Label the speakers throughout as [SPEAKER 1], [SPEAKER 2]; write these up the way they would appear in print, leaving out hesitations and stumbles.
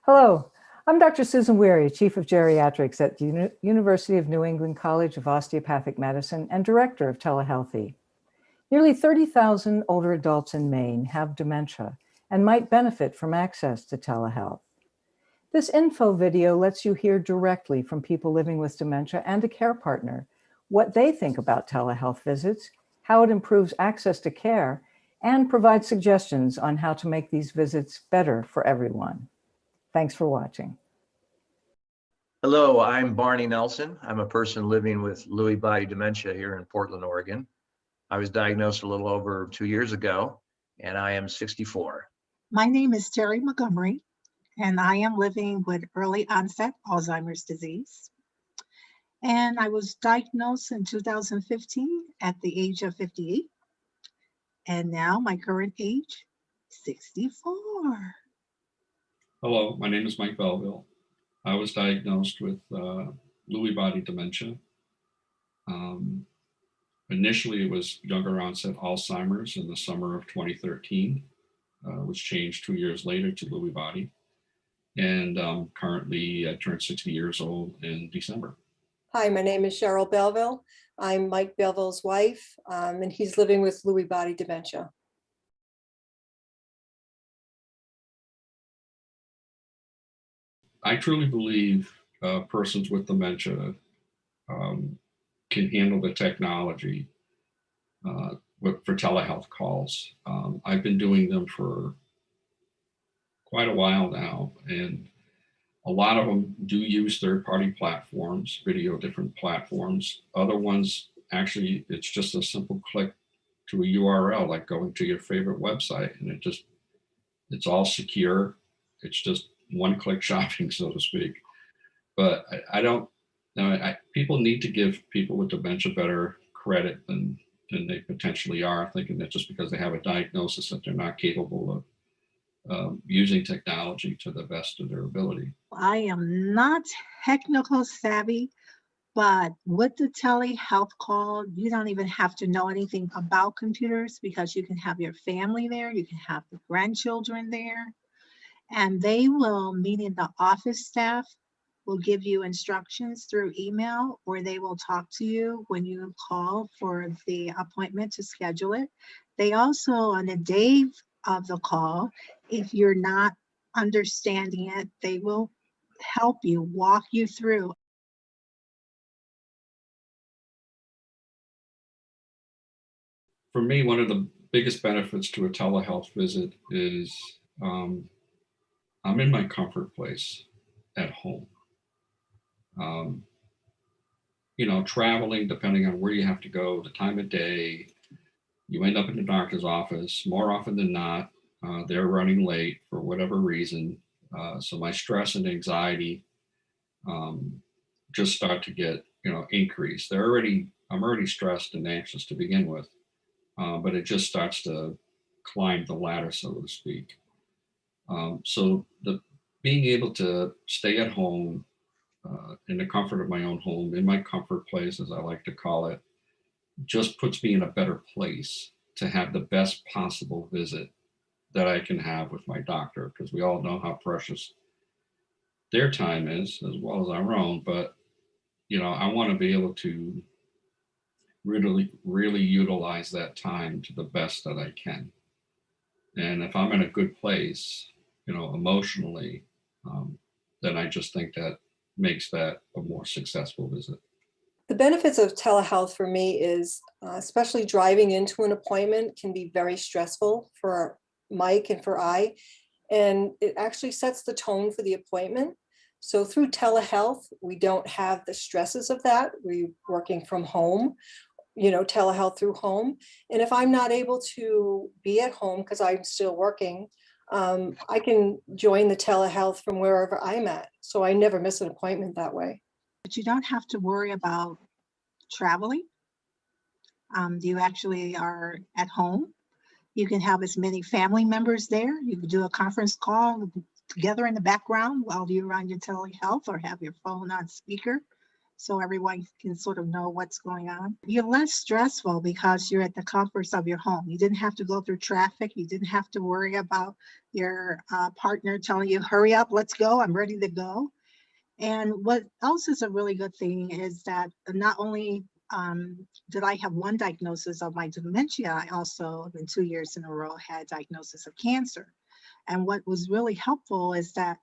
[SPEAKER 1] Hello, I'm Dr. Susan Weary, Chief of Geriatrics at the University of New England College of Osteopathic Medicine and Director of Telehealth. Nearly 30,000 older adults in Maine have dementia and might benefit from access to telehealth. This info video lets you hear directly from people living with dementia and a care partner what they think about telehealth visits, how it improves access to care, and provides suggestions on how to make these visits better for everyone. Thanks for watching.
[SPEAKER 2] Hello, I'm Barney Nelson. I'm a person living with Lewy body dementia here in Portland, Oregon. I was diagnosed a little over 2 years ago, and I am 64.
[SPEAKER 3] My name is Terry Montgomery, and I am living with early onset Alzheimer's disease. And I was diagnosed in 2015 at the age of 58. And now my current age, 64.
[SPEAKER 4] Hello, my name is Mike Belleville. I was diagnosed with Lewy body dementia. Initially, it was younger onset Alzheimer's in the summer of 2013, which changed 2 years later to Lewy body. And currently, I turned 60 years old in December.
[SPEAKER 5] Hi, my name is Cheryl Belleville. I'm Mike Belleville's wife, and he's living with Lewy body dementia.
[SPEAKER 4] I truly believe persons with dementia can handle the technology for telehealth calls. I've been doing them for quite a while now, and a lot of them do use third-party platforms, different platforms. Other ones, actually, it's just a simple click to a URL, like going to your favorite website, and it's all secure. It's just one-click shopping, so to speak. But I don't know. People need to give people with dementia better credit than they potentially are, thinking that just because they have a diagnosis that they're not capable of using technology to the best of their ability.
[SPEAKER 3] I am not technical savvy, but with the telehealth call, you don't even have to know anything about computers because you can have your family there, you can have the grandchildren there, and they will, meaning the office staff, will give you instructions through email, or they will talk to you when you call for the appointment to schedule it. They also, on the day of the call, if you're not understanding it, they will help you, walk you through.
[SPEAKER 4] For me, one of the biggest benefits to a telehealth visit is I'm in my comfort place at home. Traveling, depending on where you have to go, the time of day, you end up in the doctor's office. More often than not, they're running late for whatever reason. So my stress and anxiety just start to get, increased. I'm already stressed and anxious to begin with, but it just starts to climb the ladder, so to speak. So being able to stay at home, in the comfort of my own home, in my comfort place, as I like to call it, just puts me in a better place to have the best possible visit that I can have with my doctor, because we all know how precious their time is as well as our own. But, I want to be able to really utilize that time to the best that I can. And if I'm in a good place, emotionally, then I just think that makes that a more successful visit.
[SPEAKER 5] The benefits of telehealth for me is, especially driving into an appointment can be very stressful for Mike and for I, and it actually sets the tone for the appointment. So through telehealth, we don't have the stresses of that. We're working from home, telehealth through home. And if I'm not able to be at home because I'm still working, I can join the telehealth from wherever I'm at. So I never miss an appointment that way.
[SPEAKER 3] But you don't have to worry about traveling. You actually are at home. You can have as many family members there. You can do a conference call together in the background while you're on your telehealth, or have your phone on speaker so everyone can sort of know what's going on. You're less stressful because you're at the comforts of your home. You didn't have to go through traffic. You didn't have to worry about your partner telling you, hurry up, let's go, I'm ready to go. And what else is a really good thing is that not only did I have one diagnosis of my dementia, I also, in 2 years in a row, had a diagnosis of cancer. And what was really helpful is that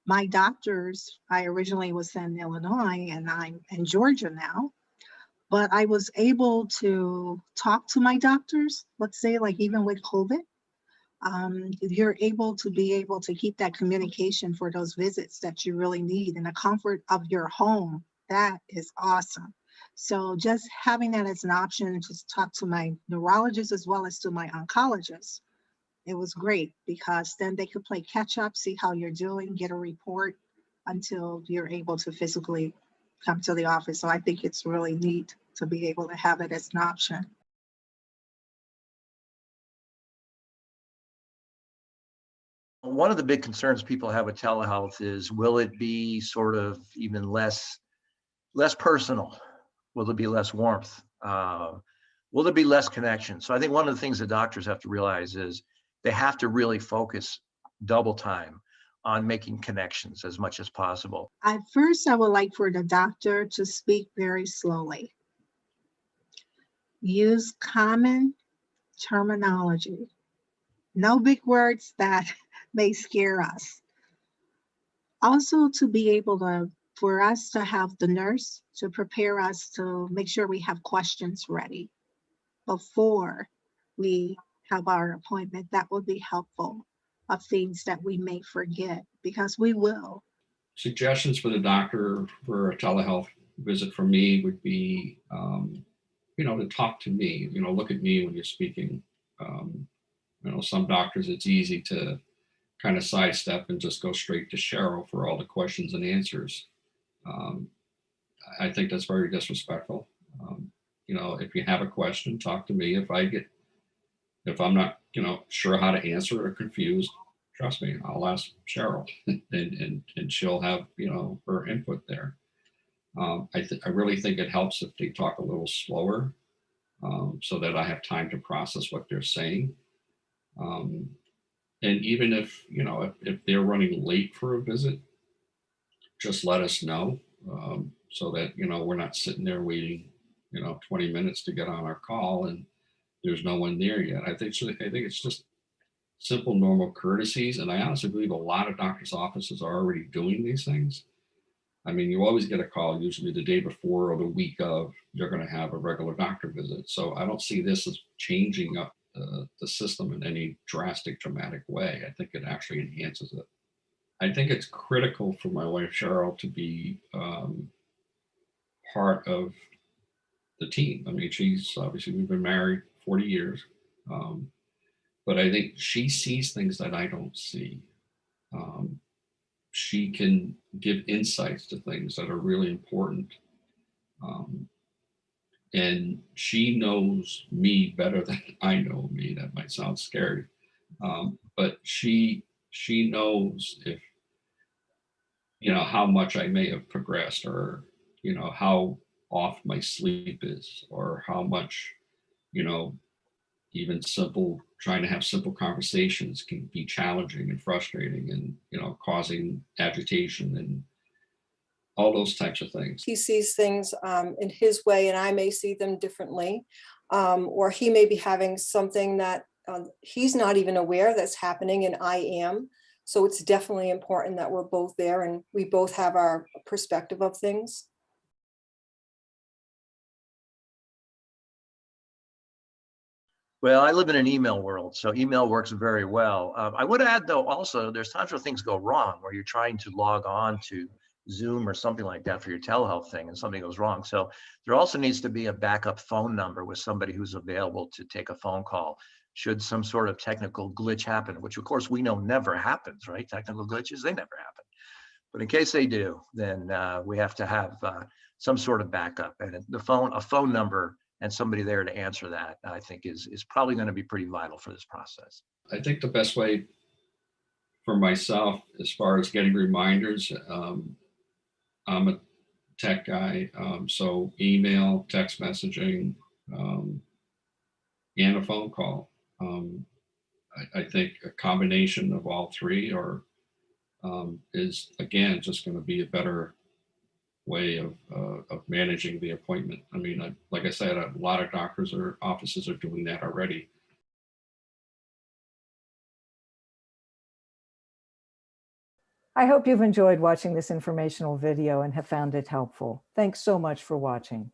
[SPEAKER 3] my doctors, I originally was in Illinois and I'm in Georgia now, but I was able to talk to my doctors, let's say like even with COVID, you're able to keep that communication for those visits that you really need in the comfort of your home. That is awesome. So just having that as an option to talk to my neurologist as well as to my oncologist, it was great because then they could play catch up, see how you're doing, get a report until you're able to physically come to the office. So I think it's really neat to be able to have it as an option.
[SPEAKER 2] One of the big concerns people have with telehealth is, will it be sort of even less personal? Will there be less warmth? Will there be less connection? So I think one of the things that doctors have to realize is they have to really focus double time on making connections as much as possible.
[SPEAKER 3] At first, I would like for the doctor to speak very slowly. Use common terminology. No big words that may scare us. Also, to be able to, for us to have the nurse to prepare us to make sure we have questions ready before we have our appointment. That would be helpful, of things that we may forget, because we will.
[SPEAKER 4] Suggestions for the doctor for a telehealth visit from me would be, to talk to me, look at me when you're speaking. Some doctors, it's easy to kind of sidestep and just go straight to Cheryl for all the questions and answers. I think that's very disrespectful. If you have a question, talk to me. If I'm not, sure how to answer or confused, trust me, I'll ask Cheryl and she'll have, her input there. I really think it helps if they talk a little slower, so that I have time to process what they're saying. And even if they're running late for a visit, just let us know, so that, we're not sitting there waiting, 20 minutes to get on our call and there's no one there yet. I think it's just simple, normal courtesies. And I honestly believe a lot of doctors' offices are already doing these things. I mean, you always get a call, usually the day before or the week of, you're going to have a regular doctor visit. So I don't see this as changing up the system in any dramatic way. I think it actually enhances it. I think it's critical for my wife, Cheryl, to be part of the team. I mean, she's obviously, we've been married 40 years. But I think she sees things that I don't see. She can give insights to things that are really important. And she knows me better than I know me. That might sound scary. But she knows if, how much I may have progressed, or, how off my sleep is, or how much, even trying to have simple conversations can be challenging and frustrating and, causing agitation and all those types of things.
[SPEAKER 5] He sees things in his way and I may see them differently, or he may be having something that he's not even aware that's happening and I am. So it's definitely important that we're both there and we both have our perspective of things.
[SPEAKER 2] Well, I live in an email world, so email works very well. I would add, though, also, there's times where things go wrong, where you're trying to log on to Zoom or something like that for your telehealth thing and something goes wrong. So there also needs to be a backup phone number with somebody who's available to take a phone call should some sort of technical glitch happen, which of course we know never happens, right? Technical glitches, they never happen. But in case they do, then we have to have some sort of backup, and a phone number and somebody there to answer that, I think is probably going to be pretty vital for this process.
[SPEAKER 4] I think the best way for myself, as far as getting reminders, I'm a tech guy. So email, text messaging, and a phone call. I think a combination of all three is, again, just going to be a better way of managing the appointment. I mean, like I said, a lot of doctors or offices are doing that already.
[SPEAKER 1] I hope you've enjoyed watching this informational video and have found it helpful. Thanks so much for watching.